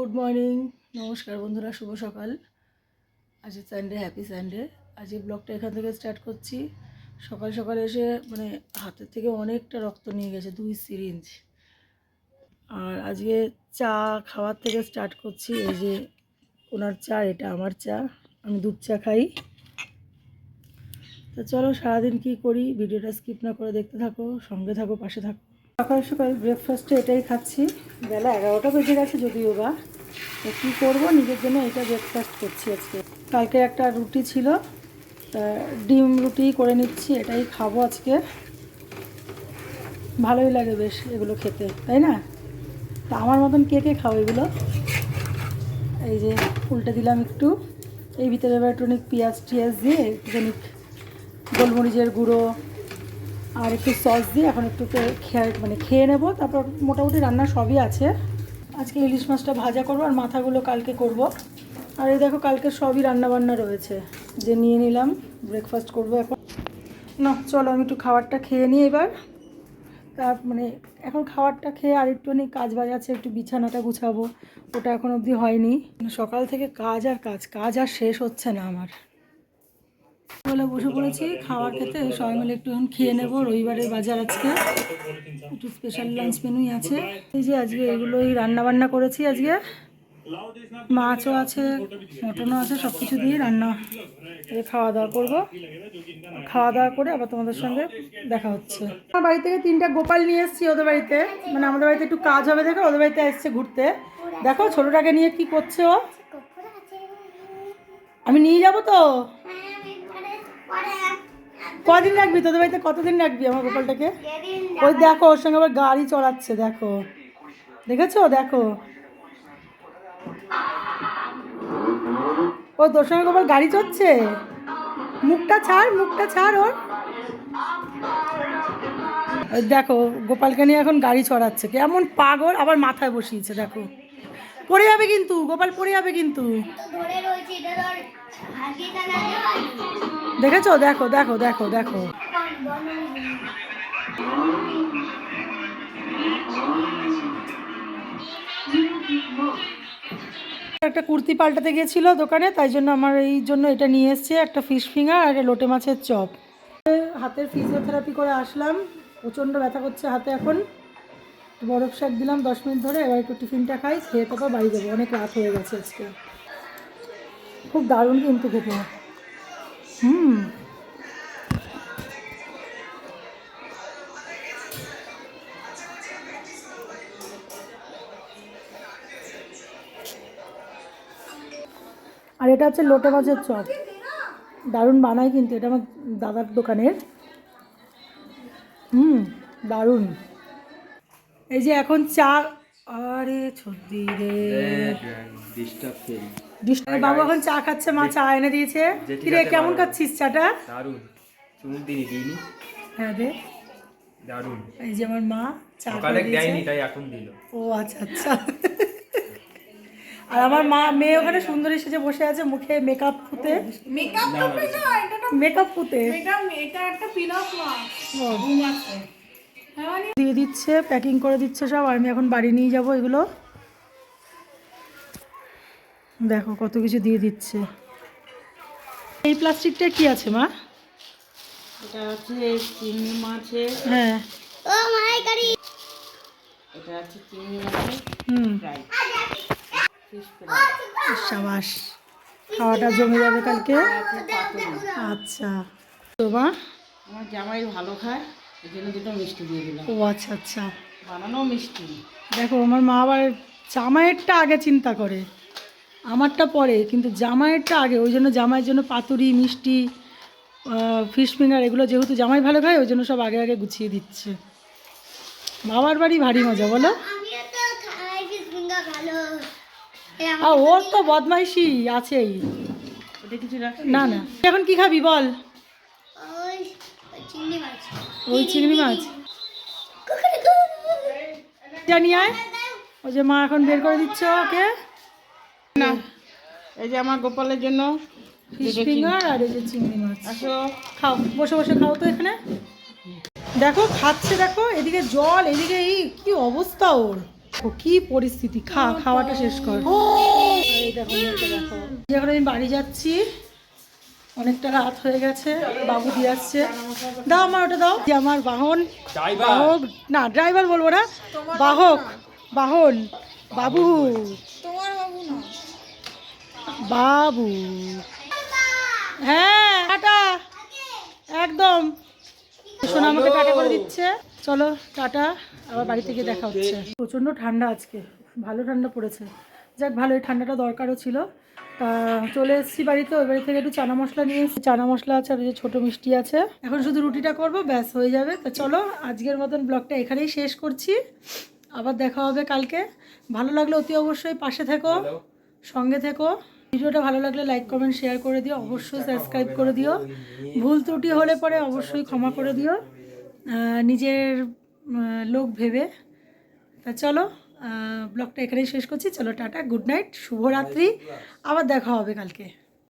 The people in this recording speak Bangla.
গুড মর্নিং, নমস্কার বন্ধুরা, শুভ সকাল। আজ সানডে, হ্যাপি সানডে। আজ এই ব্লগটা এখান থেকে স্টার্ট করছি। সকাল সকাল এসে মানে হাতের থেকে অনেকটা রক্ত নিয়ে গেছে, 2 সিরিঞ্জ। আর আজকে চা খাওয়ার থেকে স্টার্ট করছি। এই যে ওনার চা, এটা আমার চা, আমি দুধ চা খাই। তো চলো সারাদিন কী করি ভিডিওটা স্কিপ না করে দেখতে থাকো, সঙ্গে থাকো, পাশে থাকো। সকাল সকাল ব্রেকফাস্টে এটাই খাচ্ছি। বেলা 11টা বেজে গেছে যদিও বা, তো কী করবো, নিজের জন্য এটা ব্রেকফাস্ট করছি আজকে। কালকে একটা রুটি ছিল, তা ডিম রুটি করে নিচ্ছি, এটাই খাবো আজকে। ভালোই লাগে বেশ এগুলো খেতে, তাই না? তা আমার মতন কে কে খাও এগুলো? এই যে উল্টে দিলাম একটু, এই ভিতরে এবার একটু পেঁয়াজ টিয়াজ দিয়ে একটুখানি গোলমরিচের গুঁড়ো আর একটু সস দিয়ে এখন একটু খেয়ে নেবো। তারপর মোটামুটি রান্না সবই আছে। আজকে ইলিশ মাছটা ভাজা করবো আর মাথাগুলো কালকে করব। আর এই দেখো কালকে সবই রান্নাবান্না রয়েছে, যে নিয়ে নিলাম, ব্রেকফাস্ট করবো এখন। না চলো আমি একটু খাবারটা খেয়ে নিই এবার। তার এখন খাবারটা খেয়ে আর একটুখানি কাজ বাজ আছে, একটু বিছানাটা গুছাবো, ওটা এখন অবধি হয়নি। সকাল থেকে কাজ আর শেষ হচ্ছে না আমার। বলে বসে পড়েছি খাবার খেতে, সবাই মিলে একটু খেয়ে নেবো। রবিবারের বাজার আজকে, একটু স্পেশাল লাঞ্চ মেনুই আছে। এই যে আজকে এগুলোই রান্নাবান্না করেছি। আজকে মাছও আছে, মটনও আছে, সব কিছু দিয়ে রান্না খাওয়া দাওয়া করবো। খাওয়া দাওয়া করে আবার তোমাদের সঙ্গে দেখা হচ্ছে। আমার বাড়ি থেকে 3টা গোপাল নিয়ে এসেছি ওদের বাড়িতে, আমাদের বাড়িতে একটু কাজ হবে দেখো, ওদের বাড়িতে এসছে ঘুরতে। দেখো ছোটোটাকে নিয়ে কি করছে ও। আমি নিয়ে যাবো তো। কদিন রাখবি তোদের বাড়িতে? কতদিন রাখবি আমার গোপালটাকে? ওই দেখো ওর সঙ্গে আবার গাড়ি চড়াচ্ছে, দেখো, দেখেছো? দেখো ও তোর সঙ্গে গোপাল গাড়ি চড়ছে। মুখটা ছাড় ওর। ওই দেখো গোপালকে নিয়ে এখন গাড়ি চড়াচ্ছে, কেমন পাগল, আবার মাথায় বসিয়েছে। দেখো পড়ে যাবে কিন্তু, গোপাল পড়ে যাবে কিন্তু। দেখেছো? দেখো দেখো দেখো দেখো। একটা কুর্তি পাল্টাতে গিয়েছিল দোকানে, তাই জন্য আমার এই জন্য এটা নিয়ে এসছে, একটা ফিশ ফিঙ্গার আর লোটে মাছের চপ। হাতের ফিজিওথেরাপি করে আসলাম, প্রচণ্ড ব্যথা করছে হাতে। এখন বরফ শাক দিলাম 10 মিনিট ধরে, এবার একটু টিফিনটা খাই, খেয়ে তারপর বাড়ি যাবো, অনেক রাত হয়ে গেছে আজকে। খুব দারুণ কিন্তু খেতে। আর এটা হচ্ছে লোটে মাছের চপ, দারুণ বানায় কিন্তু, এটা আমার দাদার দোকানের। দারুণ। এই যে এখন চা, আরে ছদ্দি রে ডিস্টার্ব। বাবু এখন চা খাচ্ছে, মা চা এনে দিয়েছে। কি রে কেমন খাচ্ছিস চাটা? দারুণ। চুমুক দিনি দিইনি। হ্যাঁ দে। দারুণ। এই যে আমার মা চা সকালে দেয়নি তাই এখন দিল। ও আচ্ছা আচ্ছা। আর আমার মেয়ে ওখানে সুন্দরী সেজে বসে আছে, মুখে মেকআপ পুঁতে। দিয়ে দিচ্ছে, প্যাকিং করে দিচ্ছে সব। আমি এখন বাড়ি নিয়ে যাব এগুলো। দেখো কত কিছু দিয়ে দিচ্ছে। এই প্লাস্টিকটা কি আছে মা? এটা হচ্ছে চিংড়ি মাছের। হ্যাঁ ও মাই গড, এটা হচ্ছে চিংড়ি মাছের ফ্রাই, ফিশ ফ্রাই। সাবাস, খাওয়াটা জমে যাবে কালকে। আচ্ছা তো মা, আমার জামাই ভালো খায়, এই জন্য 2টো মিষ্টি দিয়ে দিলাম। ও আচ্ছা আচ্ছা, বানানো মিষ্টি। দেখো আমার মা আবার জামাইয়েরটা আগে চিন্তা করে, আমারটা পরে, কিন্তু জামাইয়েরটা আগে। ওই জন্য জামাইয়ের জন্য পাতুরি, মিষ্টি, ফিশ ফিঙ্গার, এগুলো যেহেতু জামাই ভালো খায় ওই জন্য সব আগে আগে গুছিয়ে দিচ্ছে। বাবার বাড়ি ভারী মজা বলো। আর ওর তো বদমাইশি আছেই। ওটা কিছু রাখছি না না, এখন কি খাবি বল? ওই চিংড়ি মাছ জানি আয়। ওই যে মা এখন বের করে দিচ্ছে ওকে। না, এই যে আমার গোপালের জন্য ফিশ ফিঙ্গার আর এই যে চিংড়ি মাছ। আসো খাও, বসে বসে খাও তো এখানে। দেখো খাচ্ছে, দেখো এদিকে জল, এদিকে এই কি অবস্থা ওর। ও কি পরিস্থিতি, খাওয়াটা শেষ কর। এই দেখো মেয়েকে দেখো। এখন আমি বাড়ি যাচ্ছি, অনেকটা রাত হয়ে গেছে, বাবু দিয়ে আসছে। দাও আমার ওটা দাও, যে আমার বাহন, বাহক না ড্রাইভার বলবো না, বাহক, বাহন, বাবু, বাবু। হ্যাঁ টাটা, একদম। সোনা আমাকে টাটা করে দিচ্ছে। চলো টাটা, আবার বাড়িতে গিয়ে দেখা হচ্ছে। প্রচণ্ড ঠান্ডা আজকে, ভালো ঠান্ডা পড়েছে। যাক ভালো, এই ঠান্ডাটা দরকারও ছিল। তা চলে এসেছি বাড়িতে, ওই বাড়ি থেকে একটু চানা মশলা নিয়ে এসেছি। চানা মশলা আছে আর যে ছোটো মিষ্টি আছে। এখন শুধু রুটিটা করবো, ব্যাস হয়ে যাবে। তা চলো আজকের মতন ব্লগটা এখানেই শেষ করছি, আবার দেখা হবে কালকে। ভালো লাগলে অতি অবশ্যই পাশে থেকো, সঙ্গে থেকো। ভিডিওটা ভালো লাগলে লাইক কমেন্ট শেয়ার করে দিও, অবশ্যই সাবস্ক্রাইব করে দিও। ভুল ত্রুটি হলে পরে অবশ্যই ক্ষমা করে দিও, নিজের লোক ভেবে। তা চলো ব্লগটা এখানেই শেষ করছি। চলো টাটা, গুড নাইট, শুভরাত্রি, আবার দেখা হবে কালকে।